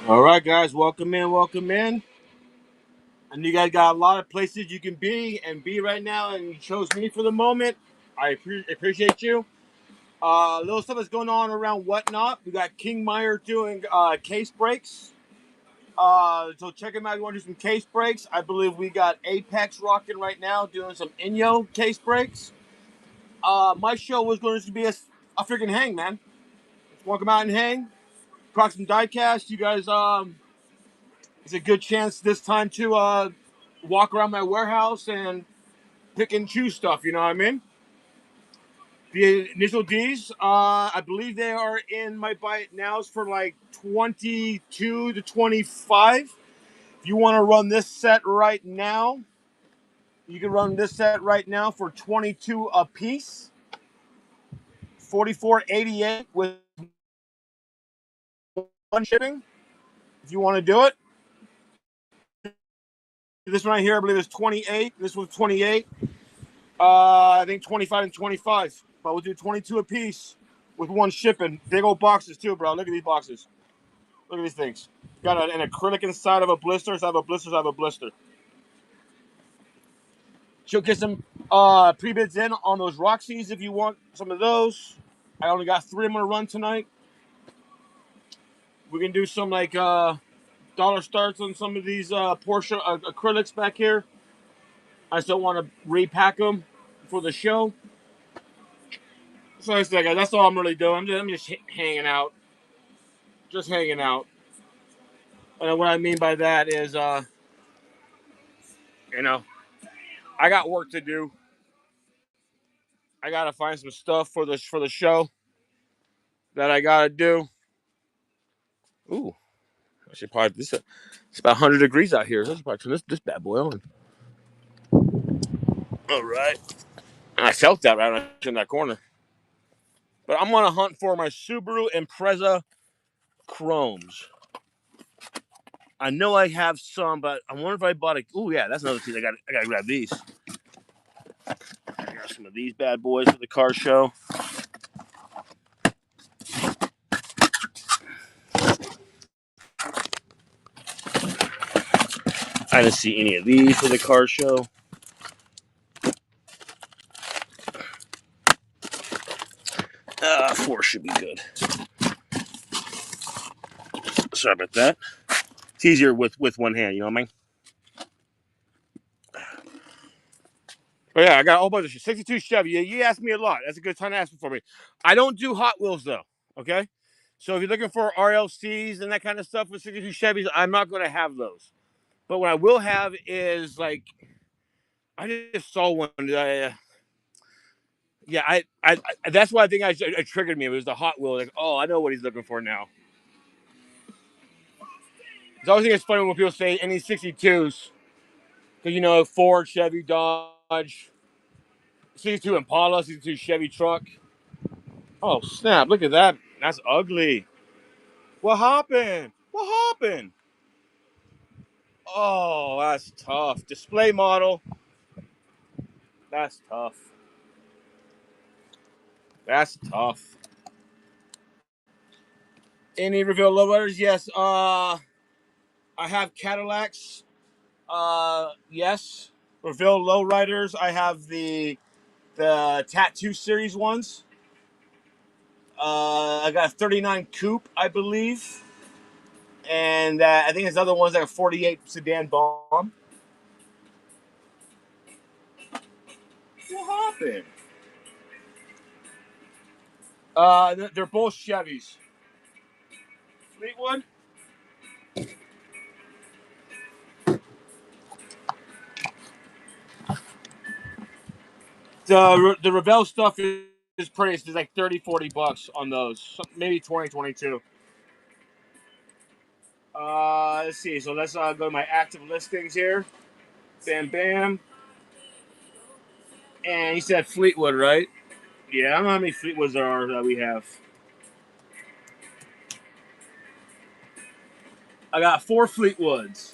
All right, guys, welcome in, welcome in. And you guys got a lot of places you can be right now, and you chose me for the moment. I appreciate you. Little stuff is going on around Whatnot. We got King Meyer doing case breaks. So check him out if you want to do some case breaks. I believe we got Apex rocking right now doing some Inyo case breaks. My show was going to be a freaking hang, man. Let's walk them out and hang. Crock some diecast. You guys, it's a good chance this time to walk around my warehouse and pick and choose stuff. You know what I mean? The initial D's, I believe they are in my buy it nows for like 22 to 25. If you want to run this set right now, you can run this set right now for 22 a piece, 44.88 with one shipping. If you want to do it, this one right here, I believe is 28. This one's 28. I think 25 and 25, but we'll do 22 a piece with one shipping. Big old boxes too, bro. Look at these boxes. Look at these things. Got an acrylic inside of a blister. So I have a blister. So I have a blister. She'll get some pre-bids in on those Roxy's if you want some of those. I only got 3 I'm gonna run tonight. We can do some like dollar starts on some of these Porsche acrylics back here. I still want to repack them for the show. So I said, guys, that's all I'm really doing. I'm just hanging out, just hanging out. And what I mean by that is, you know, I got work to do. I gotta find some stuff for the show that I gotta do. Ooh, I should probably it's about 100 degrees out here. So I should probably turn this bad boy on. All right, I felt that right when I turned that corner. But I'm on a hunt for my Subaru Impreza Chromes. I know I have some, but I wonder if I bought a. Oh yeah, that's another piece. I gotta grab these. I got some of these bad boys for the car show. I didn't see any of these for the car show. Four should be good. Sorry about that. It's easier with one hand, you know what I mean? But yeah, I got a whole bunch of shit. 62 Chevy. Yeah, you asked me a lot. That's a good time to ask for me. I don't do Hot Wheels though. Okay, so if you're looking for RLCs and that kind of stuff with 62 Chevys, I'm not going to have those. But what I will have is like, I just saw one. Yeah, I that's why I think it triggered me. It was the Hot Wheel. Like, oh, I know what he's looking for now. I always think it's funny when people say any 62s, because you know Ford, Chevy, Dodge, 62 Impala, 62 Chevy truck. Oh snap! Look at that. That's ugly. What happened? What happened? Oh, that's tough. Display model. That's tough. That's tough. Any reveal lowriders? Yes. I have Cadillacs. Yes. Revell Lowriders. I have the Tattoo Series ones. I got a 39 Coupe, I believe. And I think there's other ones like a 48 Sedan Bomb. What happened? They're both Chevys. Fleetwood? The Revell stuff is priced. It's like 30, $40 on those. Maybe 20, 22. Let's see. So let's go to my active listings here. Bam, bam. And you said Fleetwood, right? Yeah, I don't know how many Fleetwoods there are that we have. I got 4 Fleetwoods.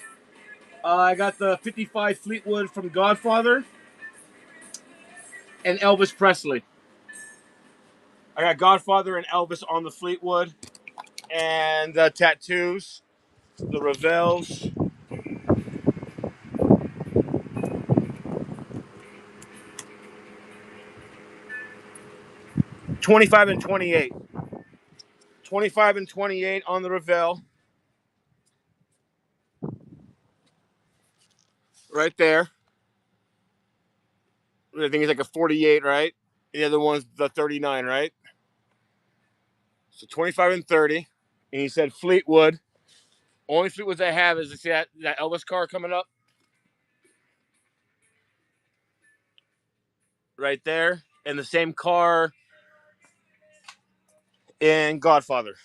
I got the 55 Fleetwood from Godfather and Elvis Presley. I got Godfather and Elvis on the Fleetwood. And the tattoos, the Revells. $25 and $28. $25 and $28 on the Revell. Right there. I think it's like a 48, right? The other one's the 39, right? So 25 and 30. And he said Fleetwood. Only Fleetwoods I have is that Elvis car coming up. Right there. And the same car in Godfather.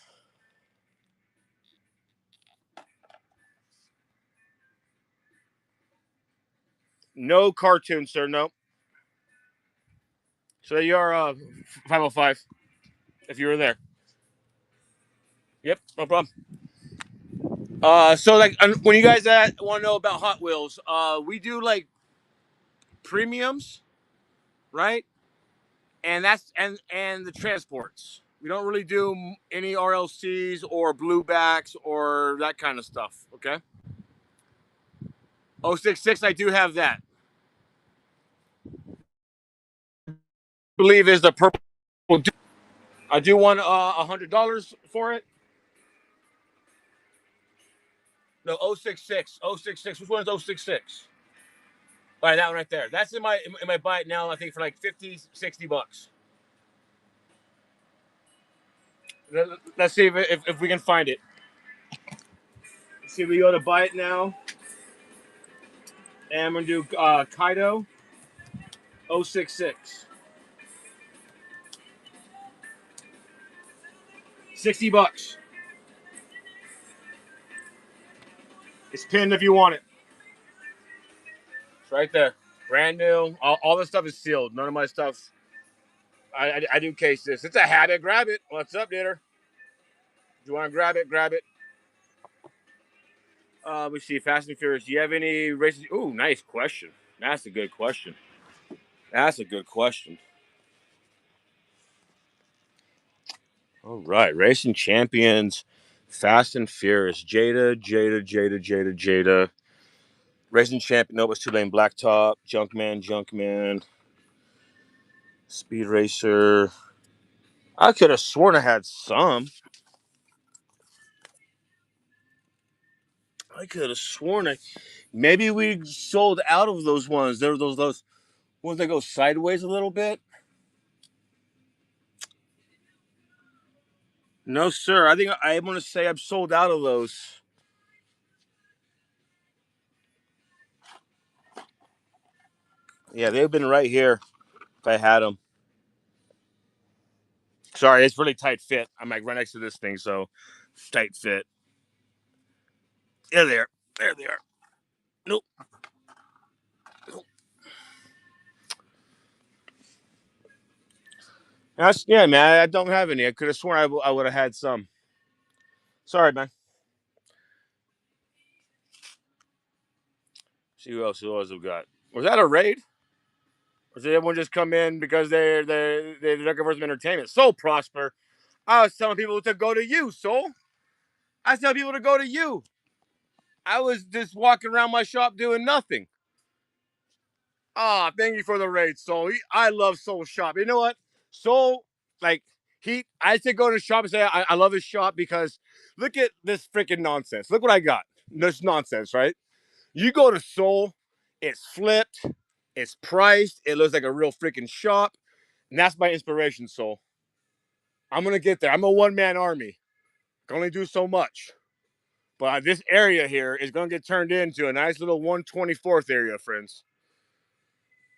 No cartoon, sir. No. So you're 505 if you were there. Yep, no problem. So like when you guys want to know about Hot Wheels, we do like premiums, right? And the transports. We don't really do any RLCs or bluebacks or that kind of stuff. Okay. 066, I do have that. I believe is the purple. I do want $100 for it. No, 066. 066. Which one is 066? All right, that one right there. That's in my buy it now, I think for like 50, $60. Let's see if we can find it. Let's see if we go to buy it now. And I'm gonna do Kaido 066. $60. It's pinned if you want it. It's right there. Brand new. All this stuff is sealed. None of my stuff. I do case this. It's a habit. Grab it. What's up, Dinner? Do you want to grab it? Grab it. We see Fast and Furious. Do you have any races? Ooh, nice question. That's a good question. That's a good question. All right. Racing Champions. Fast and Furious. Jada. Racing Champion. No, it's 2 lane blacktop. Junkman. Speed Racer. I could have sworn I had some. I could have sworn maybe we sold out of those ones. There were those ones that go sideways a little bit. No, sir. I think I want to say I've sold out of those. Yeah, they've been right here if I had them. Sorry, it's really tight fit. I'm like right next to this thing, so tight fit. Yeah, there. There they are. Nope. Yeah, man. I don't have any. I could have sworn I would have had some. Sorry, man. See who else we got. Was that a raid? Or did everyone just come in because they're looking for some entertainment? Soul Prosper. I was telling people to go to you, Soul. I was telling people to go to you. I was just walking around my shop doing nothing. Ah, thank you for the raid, Soul. I love Soul Shop. You know what? Soul, like, I should go to the shop and say, I love his shop because look at this freaking nonsense. Look what I got. This nonsense, right? You go to Soul, it's flipped, it's priced, it looks like a real freaking shop. And that's my inspiration, Soul. I'm going to get there. I'm a one-man army. Can only do so much. But this area here is going to get turned into a nice little 124th area, friends.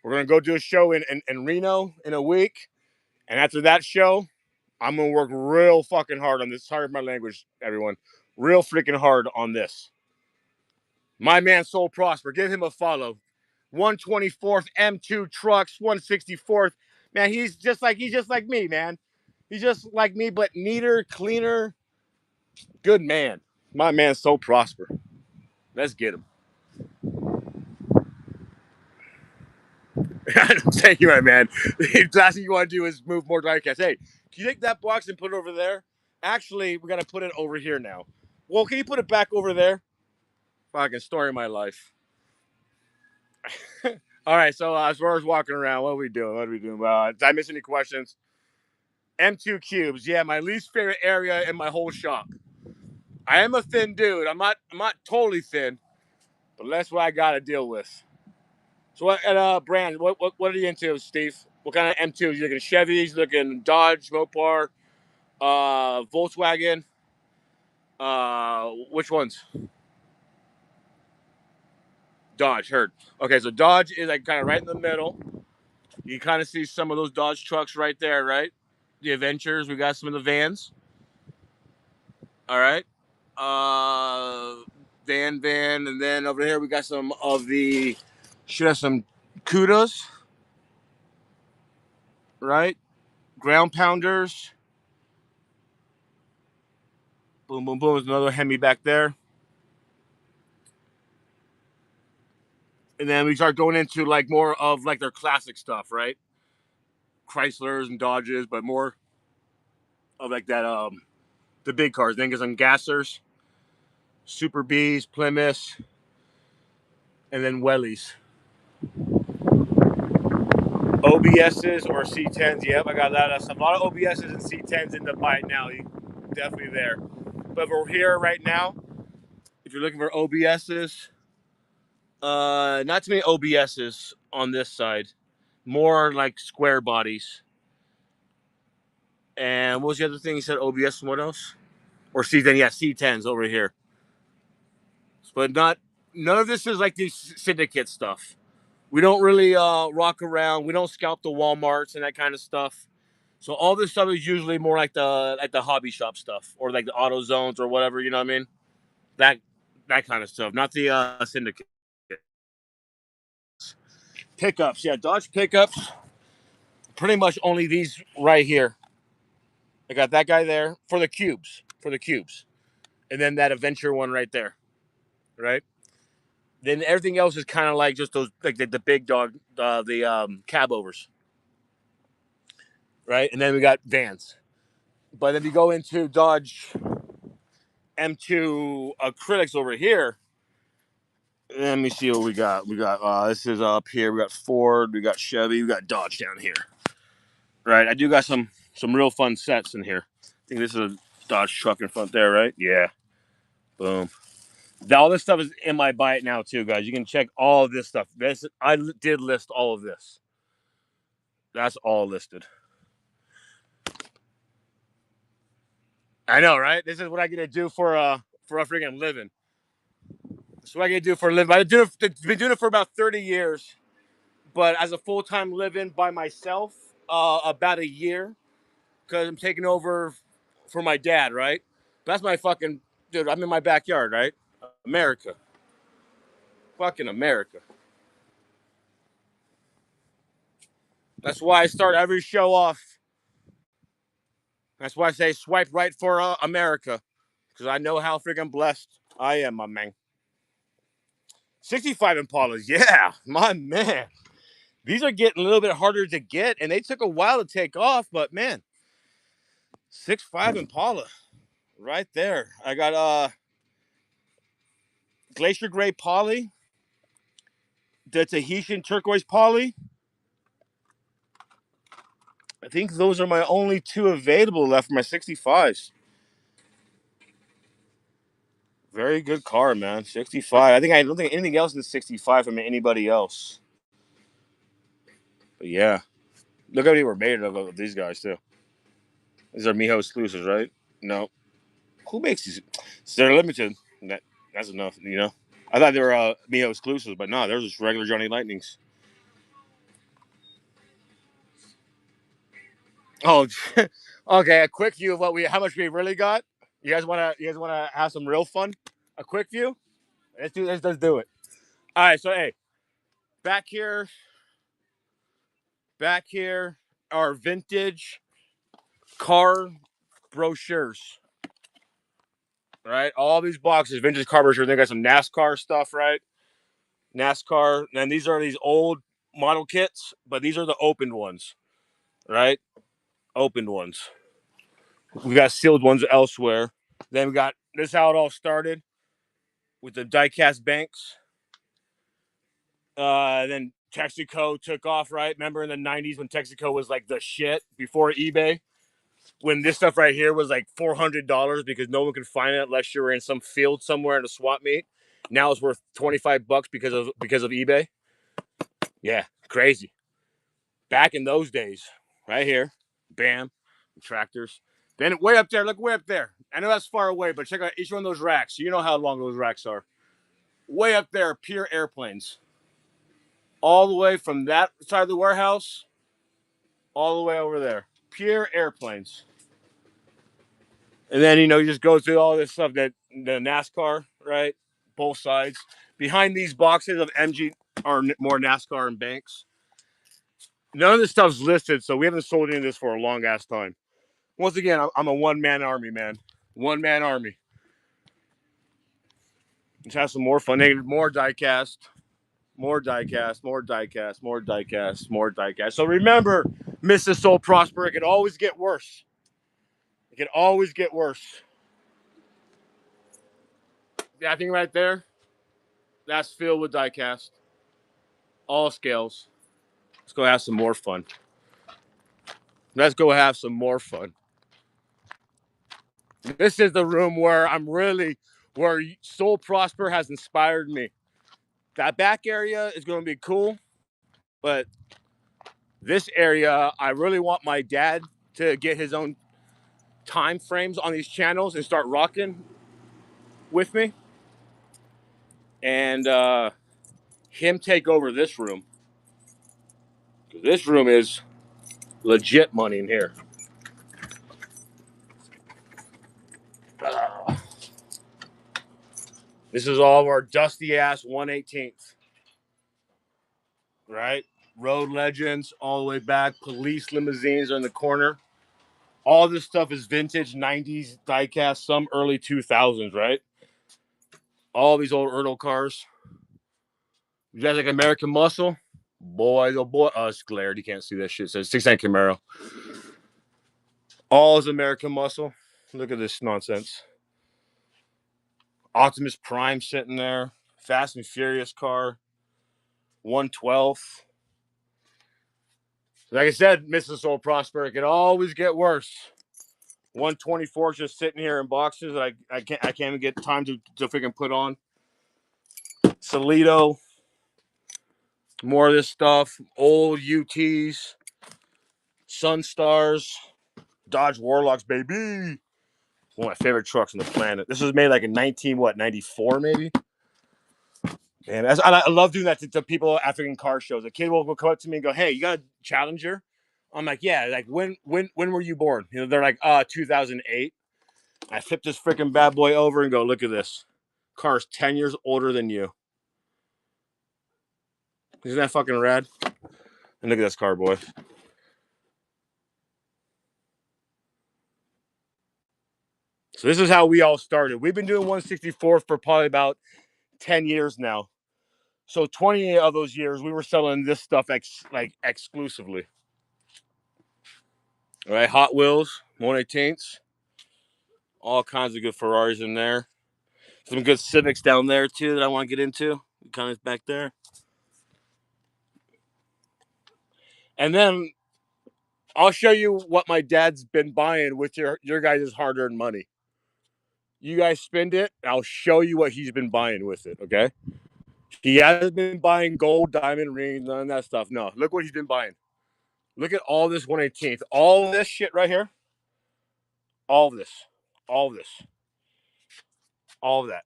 We're going to go do a show in Reno in a week. And after that show, I'm going to work real fucking hard on this. Sorry for my language, everyone. Real freaking hard on this. My man, Soul Prosper. Give him a follow. 124th M2 trucks, 164th. Man, he's just like me, man. He's just like me, but neater, cleaner. Good man. My man, Soul Prosper. Let's get him. Thank you, my man. The last thing you want to do is move more diecast. Hey, can you take that box and put it over there? Actually, we got to put it over here now. Well, can you put it back over there? Fucking story of my life. All right, so as far as walking around, what are we doing? Did I miss any questions? M2 cubes. Yeah, my least favorite area in my whole shop. I am a thin dude. I'm not totally thin, but that's what I got to deal with. So what brand? What are you into, Steve? What kind of M2s? You looking Chevys? Looking Dodge, Mopar, Volkswagen? Which ones? Dodge. Heard. Okay, so Dodge is like kind of right in the middle. You kind of see some of those Dodge trucks right there, right? The Adventures. We got some of the vans. All right. Van, and then over here we got some of the. Should have some Cudas, right? Ground pounders. Boom, boom, boom. There's another Hemi back there. And then we start going into like more of like their classic stuff, right? Chryslers and Dodges, but more of like that the big cars. Then get some Gassers, Super Bs, Plymouths, and then Wellies. OBSs or C10s. Yep, I got that. That's a lot of OBSs and C10s in the bite now. Definitely there. But we're here right now. If you're looking for OBSs, not too many OBSs on this side. More like square bodies. And what was the other thing you said? OBS and what else? Or C10? Yeah, C10s over here. But none of this is like these syndicate stuff. We don't really rock around. We don't scalp the Walmarts and that kind of stuff. So all this stuff is usually more like the hobby shop stuff or like the auto zones or whatever. You know what I mean? That kind of stuff. Not the syndicate pickups. Yeah, Dodge pickups. Pretty much only these right here. I got that guy there for the cubes. And then that adventure one right there. Right. Then everything else is kind of like just those like the big dog, the cab overs. Right. And then we got vans. But if you go into Dodge M2 acrylics over here, let me see what we got. We got this is up here. We got Ford, we got Chevy, we got Dodge down here. Right. I do got some real fun sets in here. I think this is a Dodge truck in front there, right? Yeah. Boom. All this stuff is in my bite now too, guys. You can check all of this stuff. I did list all of this. That's all listed. I know, right? This is what I get to do for a freaking living. That's what I get to do for a living. I've been doing it for about 30 years, but as a full-time living by myself, about a year, because I'm taking over for my dad, right? That's my fucking dude. I'm in my backyard, right? America, fucking America. That's why I start every show off. That's why I say swipe right for America, because I know how freaking blessed I am, my man. 65 Impalas, yeah, my man. These are getting a little bit harder to get, and they took a while to take off, but man, 6.5 Impala, right there. I got Glacier Gray Poly, the Tahitian Turquoise Poly. I think those are my only two available left for my 65s. Very good car, man. 65. I don't think anything else is 65 from anybody else. But yeah, look how they were made of these guys too. These are Miho exclusives, right? No. Who makes these? So they're limited. That's enough, you know. I thought they were Miho exclusives, but no, they're just regular Johnny Lightnings. Oh, okay. A quick view of how much we really got. You guys wanna have some real fun? A quick view. Let's do it. All right. So hey, back here, are vintage car brochures. Right, all these boxes, vintage car brochures. They got some NASCAR stuff, right? NASCAR, and these are these old model kits, but these are the opened ones, right? Opened ones. We got sealed ones elsewhere. Then we got this is how it all started with the diecast banks. Then Texaco took off, right? Remember in the 90s when Texaco was like the shit before eBay? When this stuff right here was like $400 because no one could find it unless you were in some field somewhere in a swap meet. Now it's worth $25 because of eBay. Yeah, crazy. Back in those days, right here, bam, tractors. Then way up there, look way up there. I know that's far away, but check out each one of those racks. You know how long those racks are. Way up there, pure airplanes. All the way from that side of the warehouse, all the way over there. Pure airplanes. And then, you just go through all this stuff that the NASCAR, right? Both sides. Behind these boxes of MG are more NASCAR and banks. None of this stuff's listed, so we haven't sold any of this for a long ass time. Once again, I'm a one-man army, man. One-man army. Let's have some more fun. More diecast. More diecast. More diecast. More diecast. More diecast. So remember, Mrs. Soul Prosper, it can always get worse. It can always get worse. That thing right there, that's filled with diecast. All scales. Let's go have some more fun. Let's go have some more fun. This is the room where where Soul Prosper has inspired me. That back area is going to be cool, but this area, I really want my dad to get his own time frames on these channels and start rocking with me, and him take over this room. This room is legit money in here. This is all of our dusty ass 118th, right? Road legends all the way back. Police limousines are in the corner. All this stuff is vintage 90s diecast, some early 2000s, right? All these old Ertl cars. You guys like American Muscle? Boy, oh boy. Oh, it's glared. You can't see that shit. It says 69 Camaro. All is American Muscle. Look at this nonsense. Optimus Prime sitting there. Fast and Furious car. 112. Like I said, Mrs. Soul Prosper, it can always get worse. 124 is just sitting here in boxes that I can't even get time to freaking put on. Solito. More of this stuff. Old UTs. Sunstars. Dodge Warlocks, baby. One of my favorite trucks on the planet. This was made like in 94 maybe. And I love doing that to people after in car shows. A kid will come up to me and go, "Hey, you got a Challenger?" I'm like, "Yeah." Like, when were you born? They're like, 2008. I flip this freaking bad boy over and go, "Look at this. Car's 10 years older than you. Isn't that fucking rad?" And look at this car, boy. So this is how we all started. We've been doing 164 for probably about 10 years now. So 20 of those years, we were selling this stuff exclusively. All right, Hot Wheels, 118s, all kinds of good Ferraris in there. Some good Civics down there too that I want to get into. Kind of back there. And then I'll show you what my dad's been buying with your guys' hard-earned money. You guys spend it, I'll show you what he's been buying with it, okay? He hasn't been buying gold, diamond rings, none of that stuff. No, look what he's been buying. Look at all this 1/18th. All this shit right here. All of this. All of this. All of that.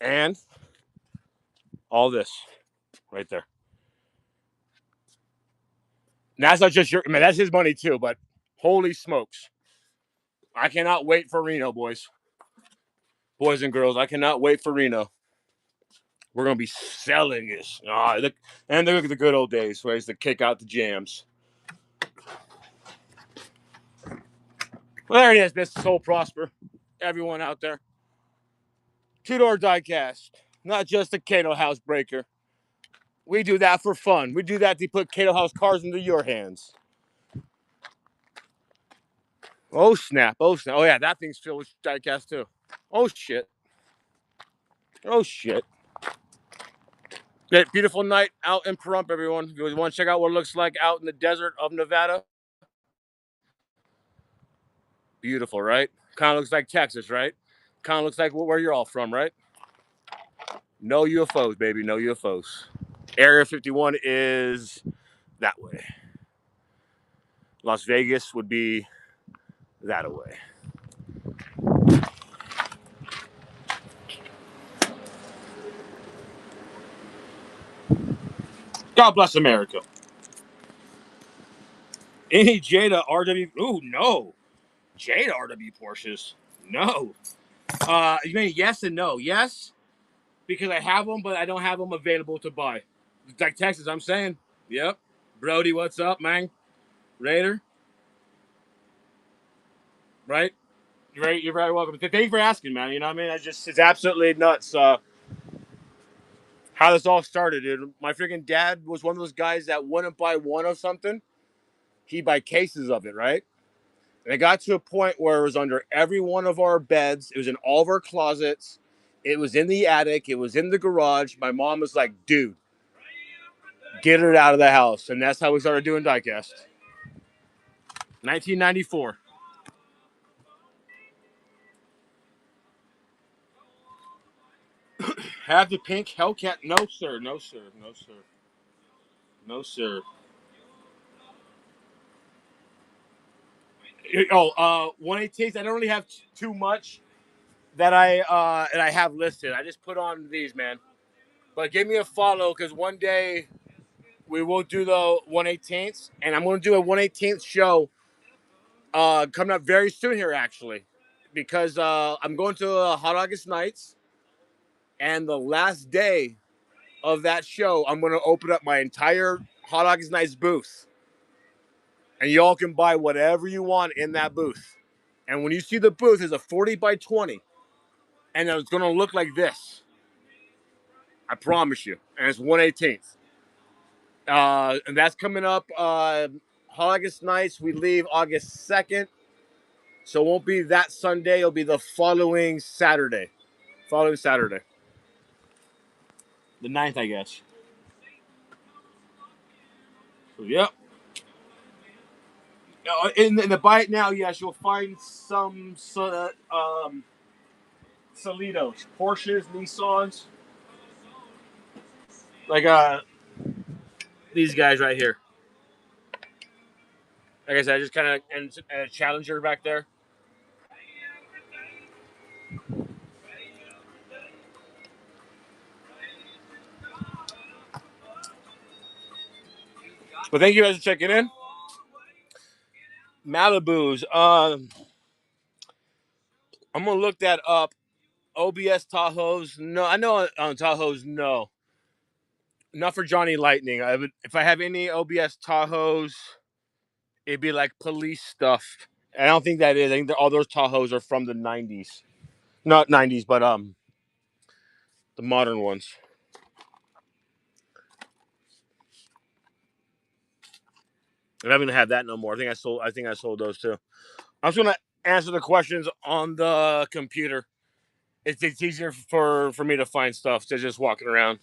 And all this right there. And that's not just your, man, that's his money too, but holy smokes. I cannot wait for Reno, boys. Boys and girls, I cannot wait for Reno. We're going to be selling this. Look, and look at the good old days where I used to kick out the jams. Well, there it is, Mr. Soul Prosper. Everyone out there. Two-door diecast. Not just a Cato House breaker. We do that for fun. We do that to put Cato House cars into your hands. Oh, snap. Oh, snap. Oh, yeah, that thing's filled with diecast, too. Oh, shit. Oh, shit. Beautiful night out in Pahrump, everyone. If you want to check out what it looks like out in the desert of Nevada. Beautiful, right? Kind of looks like Texas, right? Kind of looks like where you're all from, right? No UFOs, baby. No UFOs. Area 51 is that way. Las Vegas would be that away. God bless America. Any Jada RW? Ooh, no. Jada RW Porsches? No. You mean yes and no? Yes, because I have them, but I don't have them available to buy. It's like Texas, I'm saying. Yep. Brody, what's up, man? Raider? Right? You're very welcome. Thank you for asking, man. You know what I mean? It's absolutely nuts how this all started, dude. My freaking dad was one of those guys that wouldn't buy one of something. He'd buy cases of it, right? And it got to a point where it was under every one of our beds. It was in all of our closets. It was in the attic. It was in the garage. My mom was like, dude, get it out of the house. And that's how we started doing diecast. 1994. Have the pink Hellcat? No, sir. No, sir. No, sir. No, sir. Oh, 118s. I don't really have too much that I have listed. I just put on these, man. But give me a follow because one day we will do the 118th, and I'm going to do a 118th show coming up very soon here, actually, because I'm going to Hot August Nights, and the last day of that show, I'm going to open up my entire Hot August Nights booth, and y'all can buy whatever you want in that booth. And when you see the booth, it's a 40 by 20, and it's going to look like this. I promise you. And it's 118th. And that's coming up August nights. We leave August 2nd. So it won't be that Sunday. It'll be the following Saturday. Following Saturday. The 9th, I guess. So, yep. In the bite now, yes, you'll find some Solitos, Porsches, Nissans, like these guys right here. Like I said, I just kind of and a Challenger back there. But thank you guys for checking in. Malibu's. I'm gonna look that up. OBS Tahoes. No, I know on Tahoes. No, not for Johnny Lightning. If I have any OBS Tahoes, it'd be like police stuff. I don't think that is. I think all those Tahoes are from the '90s, not '90s, but the modern ones. I don't even have that no more. I think I sold those too. I'm just gonna answer the questions on the computer. It's easier for me to find stuff than just walking around.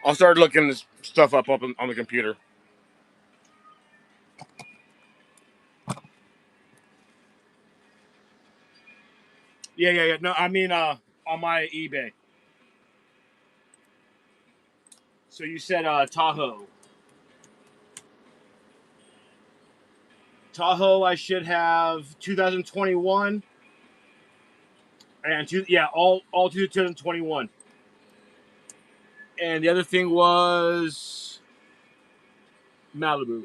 I'll start looking this stuff up on the computer. Yeah. No, I mean on my eBay. So you said Tahoe. Tahoe, I should have 2021 and all 2021. And the other thing was Malibu.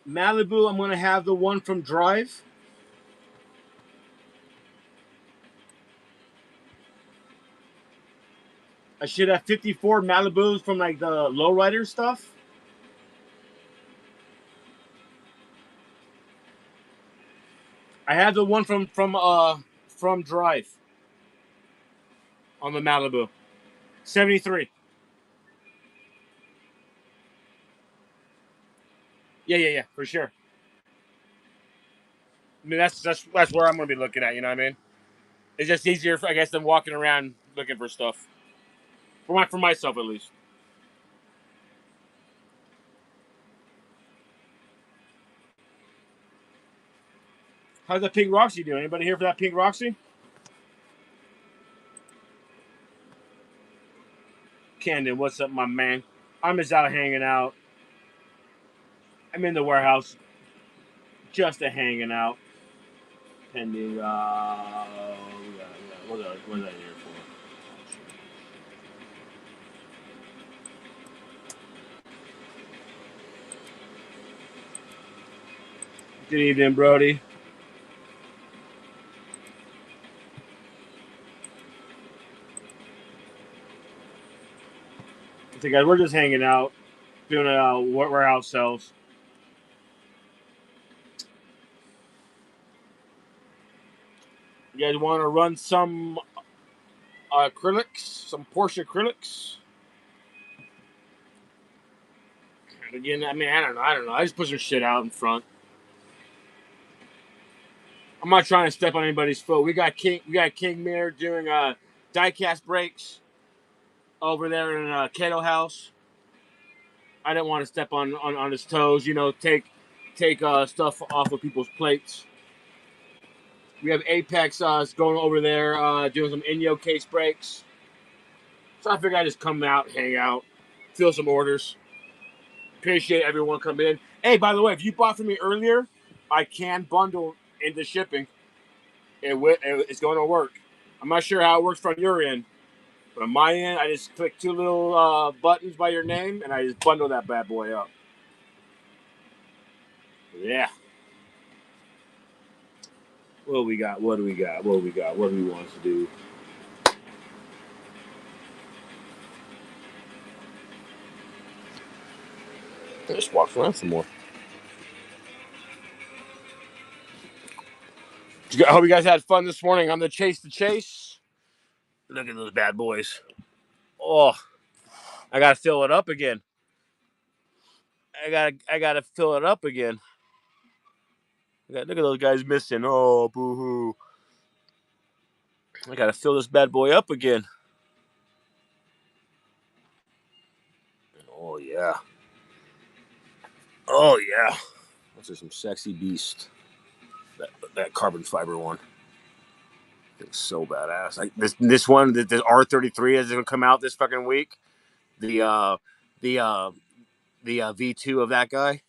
Malibu, I'm gonna have the one from Drive. I should have 54 Malibus from like the lowrider stuff. I have the one from Drive on the Malibu. 73. Yeah, for sure. I mean that's where I'm gonna be looking at, you know what I mean? It's just easier, I guess, than walking around looking for stuff. For myself at least. How's that Pink Roxy doing? Anybody here for that Pink Roxy? Camden, what's up, my man? I'm just out hanging out. I'm in the warehouse, just a hanging out. Pending. What was I here for? Good evening, Brody. So, guys, we're just hanging out, doing warehouse sales. You guys want to run some acrylics, some Porsche acrylics? Again, I mean, I don't know. I just put some shit out in front. I'm not trying to step on anybody's foot. We got King Mirror doing diecast brakes over there in Cato House. I didn't want to step on his toes. You know, take stuff off of people's plates. We have Apex going over there doing some Inyo case breaks. So I figured I'd just come out, hang out, fill some orders. Appreciate everyone coming in. Hey, by the way, if you bought from me earlier, I can bundle into shipping. It's going to work. I'm not sure how it works from your end, but on my end, I just click two little buttons by your name, and I just bundle that bad boy up. Yeah. What do we got? What do we got? What do we got? What do we want to do? Just walk around some more. I hope you guys had fun this morning on the Chase to Chase. Look at those bad boys. Oh, I gotta fill it up again. I gotta fill it up again. Look at those guys missing. Oh, boo hoo. I gotta fill this bad boy up again. Oh yeah. Oh yeah. This is some sexy beast. That carbon fiber one. It's so badass. Like this one, this R33 is gonna come out this fucking week. The the uh the V2 of that guy.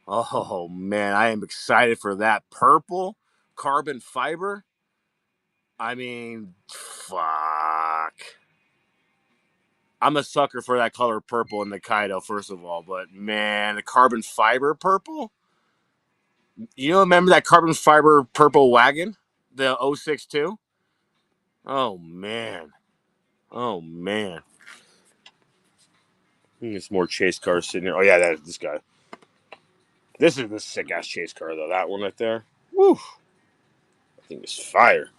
Oh man, I am excited for that purple carbon fiber. I mean, fuck. I'm a sucker for that color purple in the Kaido, first of all, but man, the carbon fiber purple. You know, remember that carbon fiber purple wagon, the 062? Oh man, oh man. There's more chase cars sitting here. Oh yeah, that is this guy. This is the sick ass chase car though. That one right there. Woo! I think it's fire.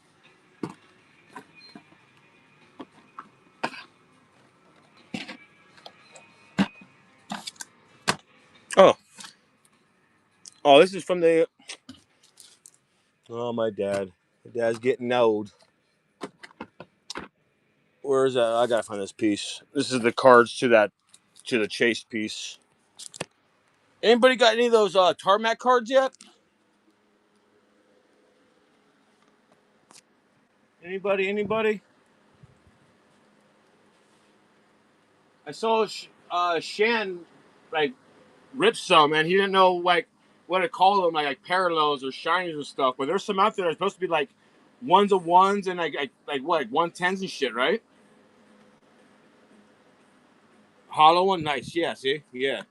Oh, this is from the. Oh, my dad. My dad's getting old. Where is that? I gotta find this piece. This is the cards to the chase piece. Anybody got any of those tarmac cards yet? Anybody? Anybody? I saw Shan like rip some, and he didn't know like what to call them, like parallels or shinies or stuff. But there's some out there that's supposed to be like ones of ones and like what, like 110s and shit, right? Hollow one, nice. Yeah, see, yeah.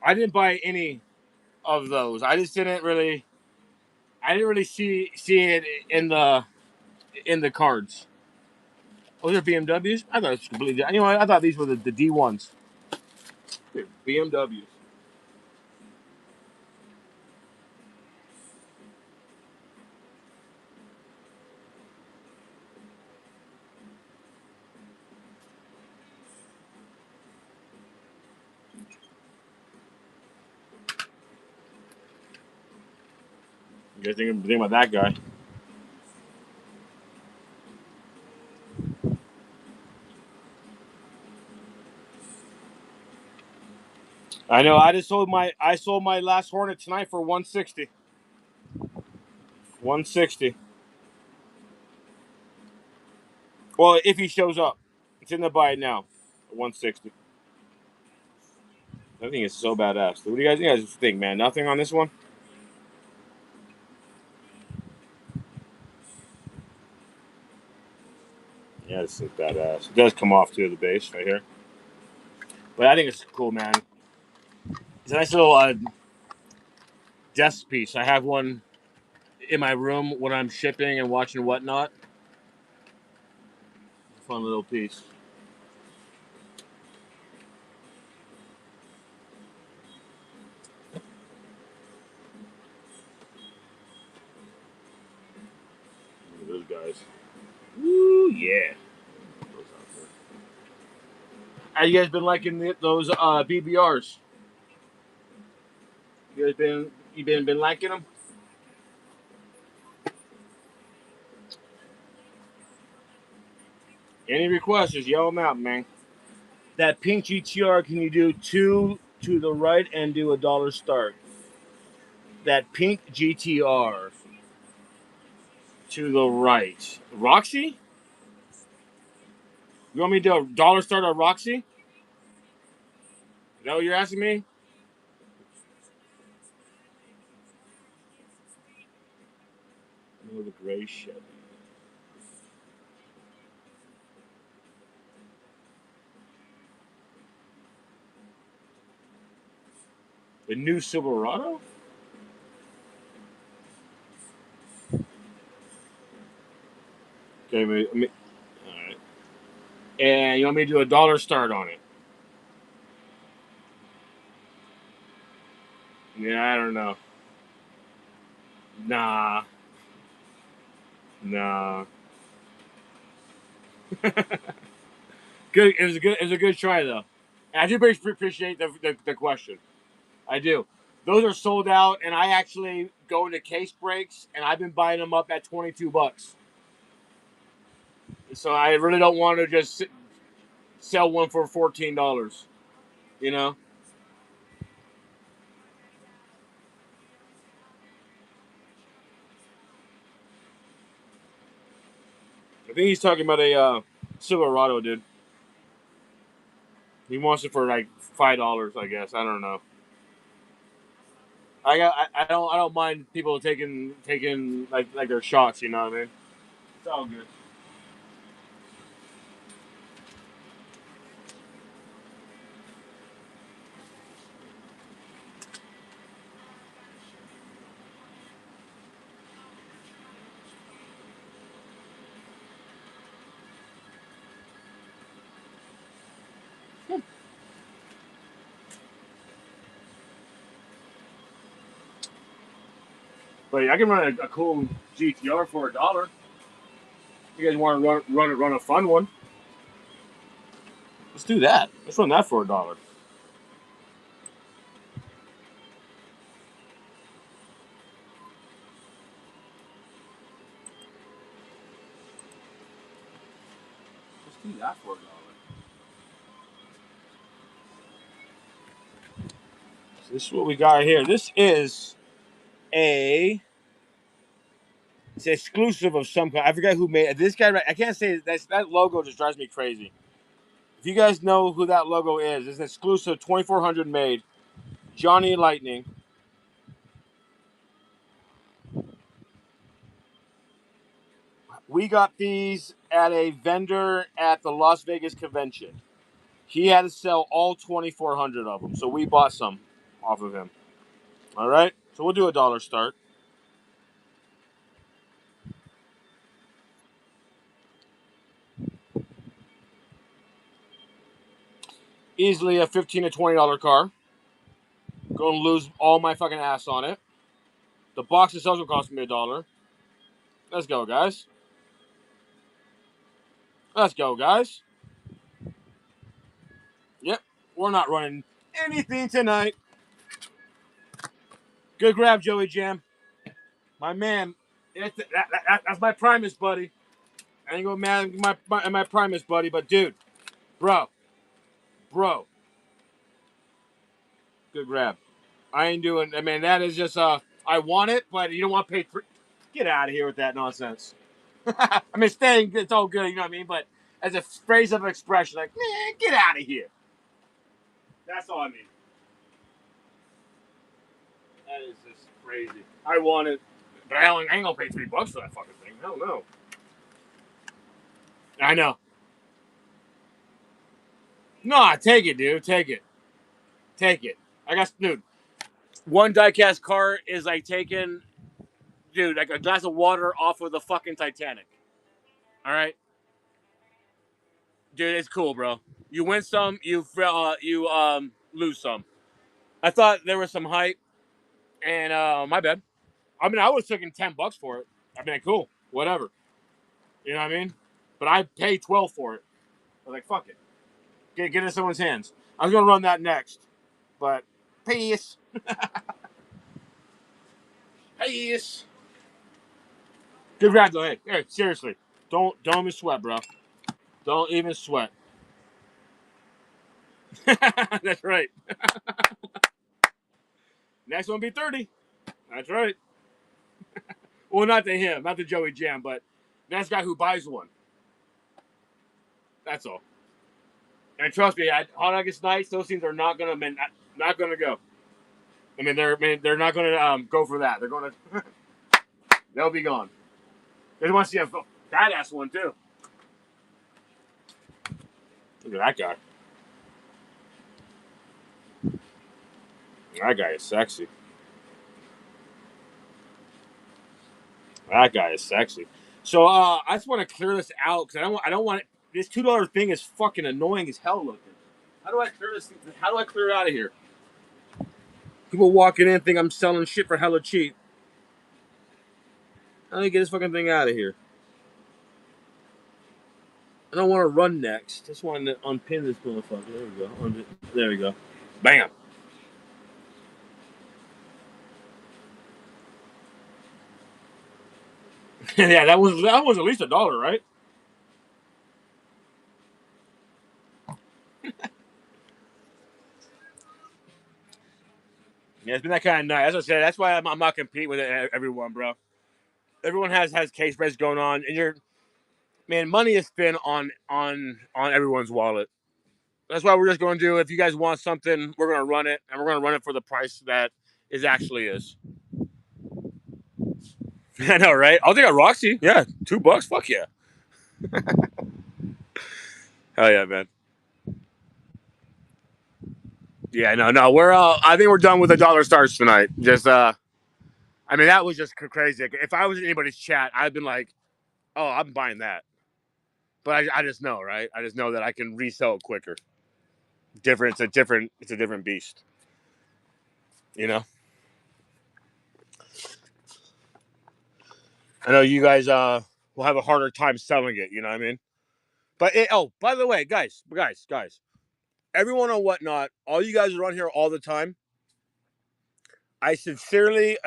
I didn't buy any of those. I just didn't really. I didn't really see it in the cards. Oh, they're BMWs. I thought it was completely. You know, I thought these were the D1s. BMWs. You guys think about that guy? I know. I sold my last Hornet tonight for 160. 160. Well, if he shows up, it's in the buy now. 160. I think it's so badass. What do you guys think, man? Nothing on this one? Yeah, this is badass. It does come off to the base right here, but I think it's cool, man. It's a nice little desk piece. I have one in my room when I'm shipping and watching whatnot. Fun little piece. Look at those guys. Woo, yeah. Have you guys been liking those BBRs? You been liking them? Any requests? Just yell them out, man. That pink GTR, can you do two to the right and do a dollar start? That pink GTR to the right. Roxy? You want me to do a dollar start on Roxy? Is that what you're asking me? Oh, the gray shit. The new Silverado? Okay, all right. And you want me to do a dollar start on it? Yeah, I don't know. Nah, nah. Good. It was a good. It was a good try though. And I do appreciate the question. I do. Those are sold out, and I actually go into case breaks, and I've been buying them up at $22. So I really don't want to just sell one for $14. You know, I think he's talking about a Silverado, dude. He wants it for like $5, I guess. I don't know. I don't mind people taking like their shots. You know what I mean? It's all good. But yeah, I can run a cool GTR for $1. You guys want to run a fun one? Let's do that. Let's run that for $1. Do that for $1. So this is what we got here. This is it's exclusive of some kind. I forget who made it. This guy. I can't say that logo just drives me crazy. If you guys know who that logo is, it's an exclusive 2400 made Johnny Lightning. We got these at a vendor at the Las Vegas convention. He had to sell all 2400 of them, so we bought some off of him. All right, so we'll do $1 start. Easily a $15 to $20 car. Going to lose all my fucking ass on it. The box itself will cost me $1. Let's go, guys. Let's go, guys. Yep, we're not running anything tonight. Good grab, Joey Jam. My man. That's my Primus, buddy. I ain't going mad at my Primus, buddy, but dude, bro. Good grab. I ain't doing. I mean, that is just I want it, but you don't want to pay. Get out of here with that nonsense. I mean, staying, it's all good, you know what I mean? But as a phrase of expression, like, man, get out of here. That's all I mean. That is just crazy. I want it, but I ain't gonna pay $3 for that fucking thing. Hell no. I know. No, take it, dude. Take it. Take it. I got, dude. One diecast car is like taking, dude, like a glass of water off of the fucking Titanic. All right, dude, it's cool, bro. You win some, you lose some. I thought there was some hype, and my bad. I mean, I was taking $10 for it. I mean, cool, whatever. You know what I mean? But I paid 12 for it. I was like, fuck it, get it in someone's hands. I was gonna run that next, but peace, peace. Good grab though. Hey, seriously, don't even sweat, bro. Don't even sweat. That's right. Next one be 30. That's right. Well, not to him, not to Joey Jam, but that's the guy who buys one. That's all. And trust me, Hot August nights, those things are not gonna not gonna go. I mean, they're not gonna go for that. They're gonna they'll be gone. They want to see a badass one too. Look at that guy. That guy is sexy. That guy is sexy. So I just want to clear this out because I don't want it. This $2 thing is fucking annoying as hell looking. How do I clear this? How do I clear it out of here? People walking in think I'm selling shit for hella cheap. How do I get this fucking thing out of here? I don't want to run next. Just want to unpin this motherfucker. There we go. There we go. Bam. Yeah, that was at least $1, right? Yeah, it's been that kind of night. As I said, that's why I'm not competing with everyone, bro. Everyone has case spreads going on, and money is thin on everyone's wallet. That's why we're just going to do. If you guys want something, we're going to run it, and we're going to run it for the price that it actually is. I know, right? I'll take a Roxy. Yeah, $2. Fuck yeah. Hell yeah, man. Yeah, no. We're I think we're done with the $1 stars tonight. Just I mean, that was just crazy. If I was in anybody's chat, I'd been like, "Oh, I'm buying that." But I just know, right? I just know that I can resell it quicker. It's a different beast. You know. I know you guys will have a harder time selling it. You know what I mean? But by the way, guys, everyone on Whatnot, all you guys are on here all the time. I sincerely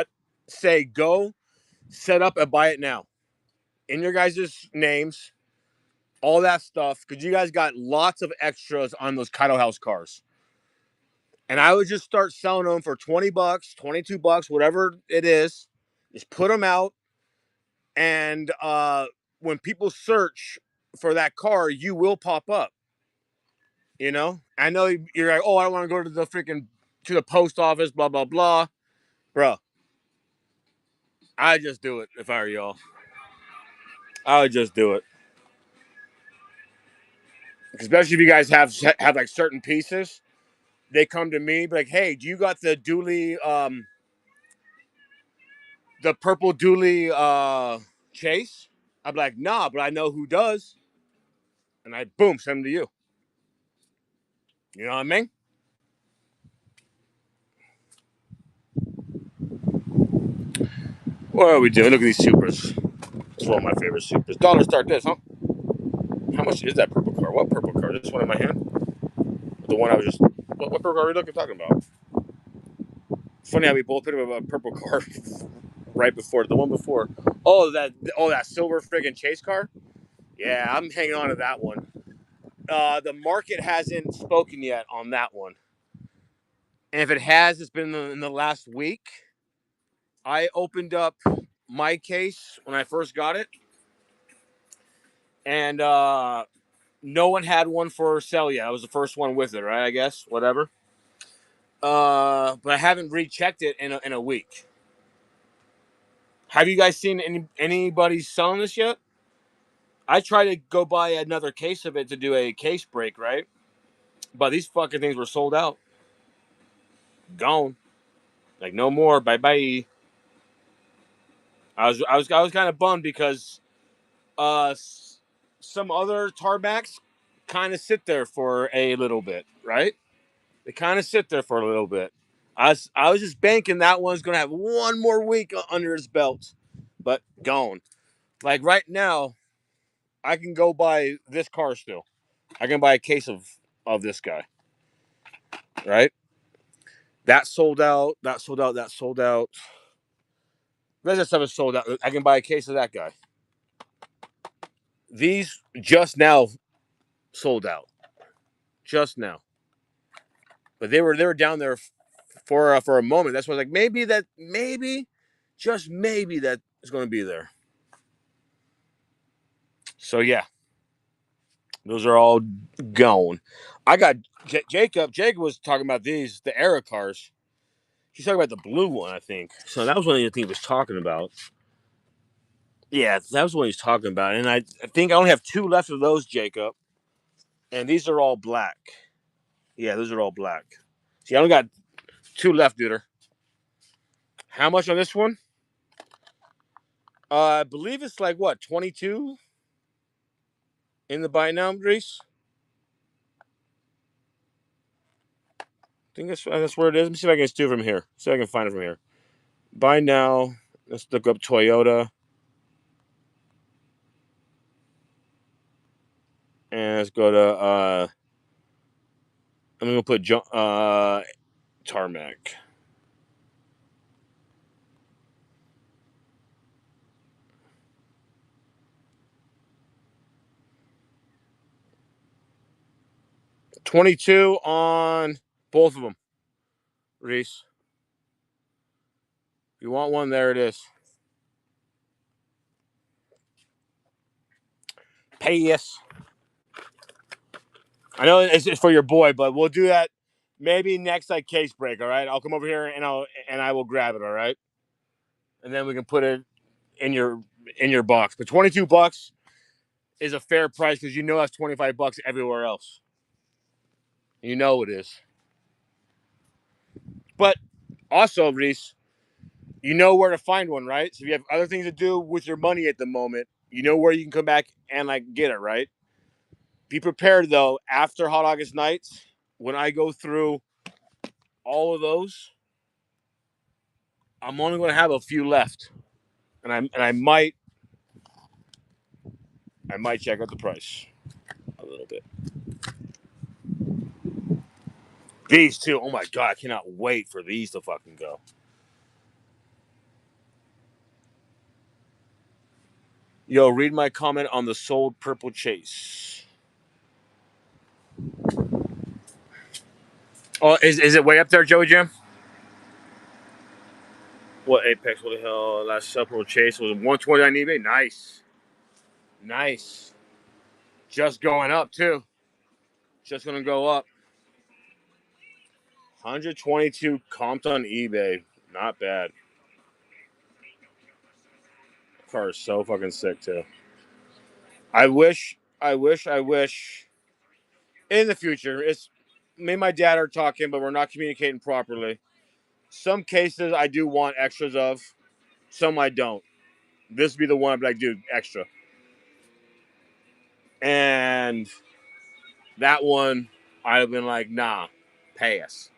say, go set up and buy it now in your guys' names. all that stuff, because you guys got lots of extras on those Kaido House cars. And I would just start selling them for 20 bucks, 22 bucks, whatever it is. Just put them out. And when people search for that car, you will pop up. You know, I know you're like, oh, I don't want to go to the post office, blah, blah, blah. Bro, I just do it if I were y'all. I would just do it. Especially if you guys have like certain pieces. They come to me, be like, hey, do you got the dually, the purple dually chase? I'm like, nah, but I know who does. And I, boom, send them to you. You know what I mean? What are we doing? Look at these Supras. It's one of my favorite Supras. Dollar start this, huh? How much is that purple car? What purple car? This one in my hand? The one I was just. What purple car are we talking about? Funny how we both picked up a purple car right before the one before. Oh, that silver friggin' chase car. Yeah, I'm hanging on to that one. The market hasn't spoken yet on that one, and if it has, it's been in the last week. I opened up my case when I first got it, and no one had one for sale yet. I was the first one with it, right? I guess whatever. But I haven't rechecked it in a week. Have you guys seen anybody selling this yet? I tried to go buy another case of it to do a case break, right? But these fucking things were sold out, gone, like no more. Bye bye. I was kind of bummed because uh, some other tarbacks kind of sit there for a little bit, right? They kind of sit there for a little bit. I was just banking that one's gonna have one more week under his belt, but gone. Like right now, I can go buy this car still. I can buy a case of this guy, right? That sold out. That sold out. That sold out. The rest of stuff is sold out. I can buy a case of that guy. These just now sold out. Just now, but they were down there for a moment. That's why I was like, maybe, just maybe that is going to be there. So yeah, those are all gone. I got Jacob. Jacob was talking about the Era cars. He's talking about the blue one, I think. So that was one of the things he was talking about. Yeah, that was what he's talking about. And I think I only have two left of those, Jacob. And these are all black. Yeah, those are all black. See, I only got two left, dude. How much on this one? I believe it's like what, 22 in the buy now, Reese? I think that's where it is. Let me see if I can do it from here. See if I can find it from here. Buy now. Let's look up Toyota. And let's go to I'm gonna put tarmac. $22 on both of them, Reese. If you want one, there it is. Pay yes. I know it's for your boy, but we'll do that maybe next like case break. All right, I'll come over here and I will grab it. All right, and then we can put it in your box. But $22 is a fair price because you know that's $25 everywhere else. You know it is. But also, Reese, you know where to find one, right? So if you have other things to do with your money at the moment, you know where you can come back and like get it, right? Be prepared though. After Hot August Nights, when I go through all of those, I'm only going to have a few left, and I might check out the price a little bit. These two, oh my god, I cannot wait for these to fucking go. Yo, read my comment on the sold purple chase. Oh, is it way up there, Joey Jim? What Apex? What the hell? Last purple chase was 120 on eBay. Nice, nice. Just going up too. Just gonna go up. 122 comped on eBay. Not bad. The car is so fucking sick too. I wish. In the future, it's me and my dad are talking, but we're not communicating properly. Some cases I do want extras of. Some I don't. This would be the one I'd be like, dude, extra. And that one, I'd have been like, nah, pass.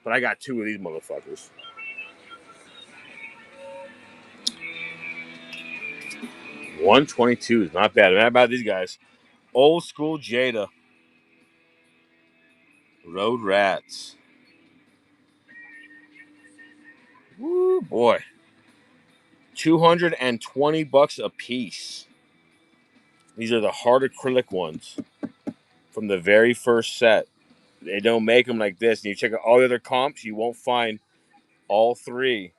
But I got two of these motherfuckers. 122 is not bad. Not about these guys. Old school Jada. Road Rats. Woo, boy. $220 a piece. These are the hard acrylic ones from the very first set. They don't make them like this. And you check out all the other comps, you won't find all three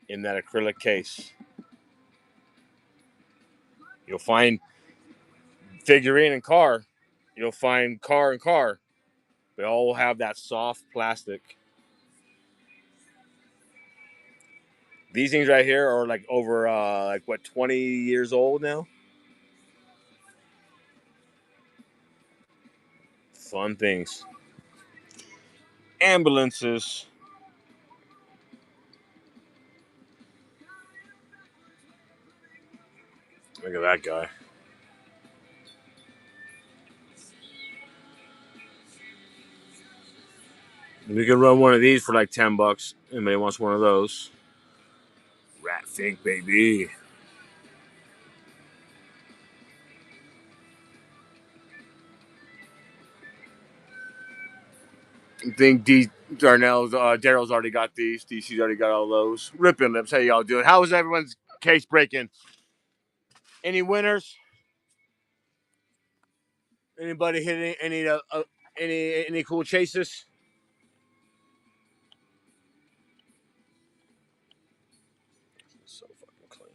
in that acrylic case. You'll find figurine and car. You'll find car and car. They all have that soft plastic. These things right here are like over, 20 years old now? Fun things. Ambulances. Look at that guy. We can run one of these for like $10. Anybody wants one of those? Rat Fink, baby. I think Daryl's already got these. DC's already got all those. Ripping lips. How y'all doing? How was everyone's case breaking? Any winners? Anybody hit any cool chases? So fucking clean.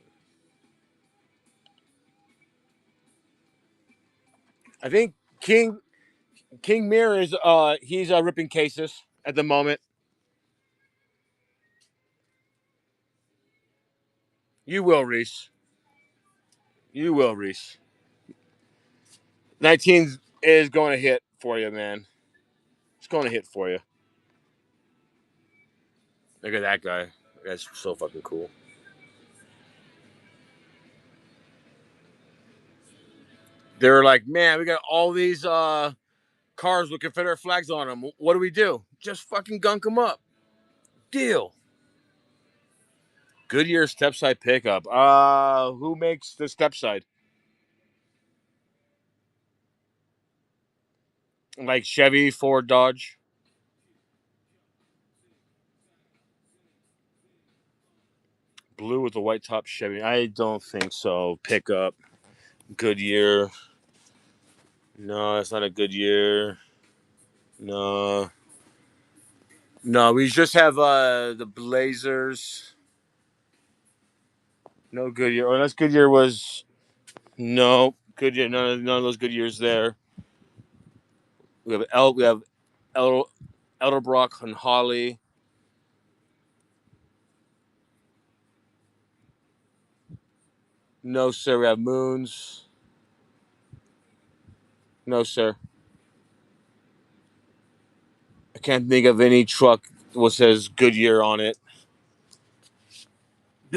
I think King Mirror is he's ripping cases at the moment. You will, Reese. You will, Reese. 19 is going to hit for you, man. It's going to hit for you. Look at that guy. That's so fucking cool. They're like, man, we got all these cars with Confederate flags on them. What do we do? Just fucking gunk them up. Deal. Goodyear step side pickup. Who makes the step side? Like Chevy, Ford, Dodge. Blue with the white top Chevy. I don't think so. Pickup. Goodyear. No, it's not a Goodyear. No. No, we just have the Blazers. No Goodyear. Unless Goodyear was no Goodyear. None of those Goodyears there. We have Elderbrock and Holly. No, sir. We have Moons. No, sir. I can't think of any truck that says Goodyear on it.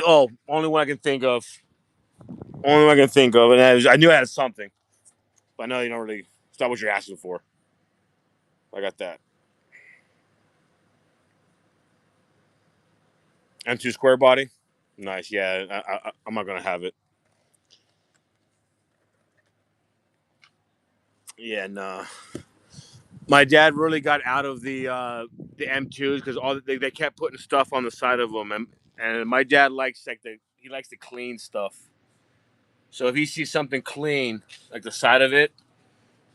Oh, only one I can think of. Only one I can think of, and I knew I had something, but I know you don't really. It's not what you're asking for. I got that. M2 square body. Nice. Yeah, I'm not gonna have it. Yeah, no. My dad really got out of the M2s because they kept putting stuff on the side of them, and my dad likes he likes the clean stuff. So if he sees something clean, like the side of it,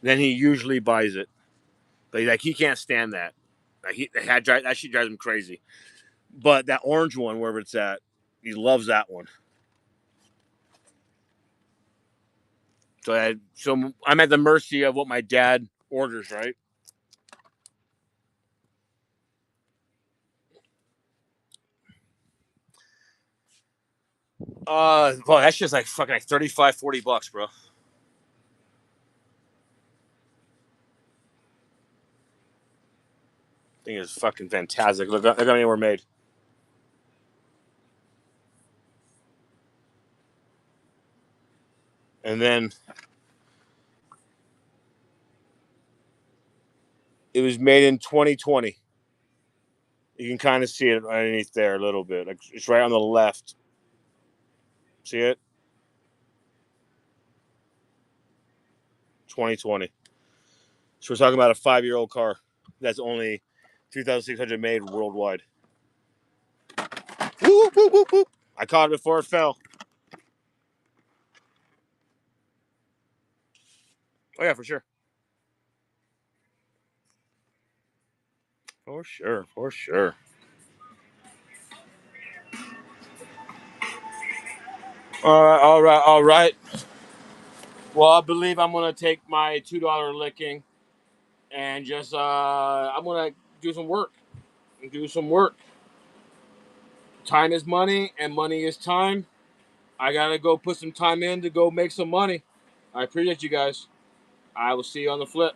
then he usually buys it. But like he can't stand that. Like that shit drives him crazy. But that orange one, wherever it's at, he loves that one. So I'm at the mercy of what my dad orders, right? Well, that's just like fucking like 35, $40, bro. Thing is fucking fantastic. Look how many were made. And then it was made in 2020. You can kind of see it underneath there a little bit. Like it's right on the left. See it? 2020. So we're talking about a 5-year-old car that's only 2,600 made worldwide. Woo, woo, woo, woo. I caught it before it fell. Oh yeah, for sure. For sure, for sure. All right, all right, all right. Well, I believe I'm gonna take my $2 licking and just I'm gonna do some work. Do some work. Time is money, and money is time. I gotta go put some time in to go make some money. I appreciate you guys. I will see you on the flip.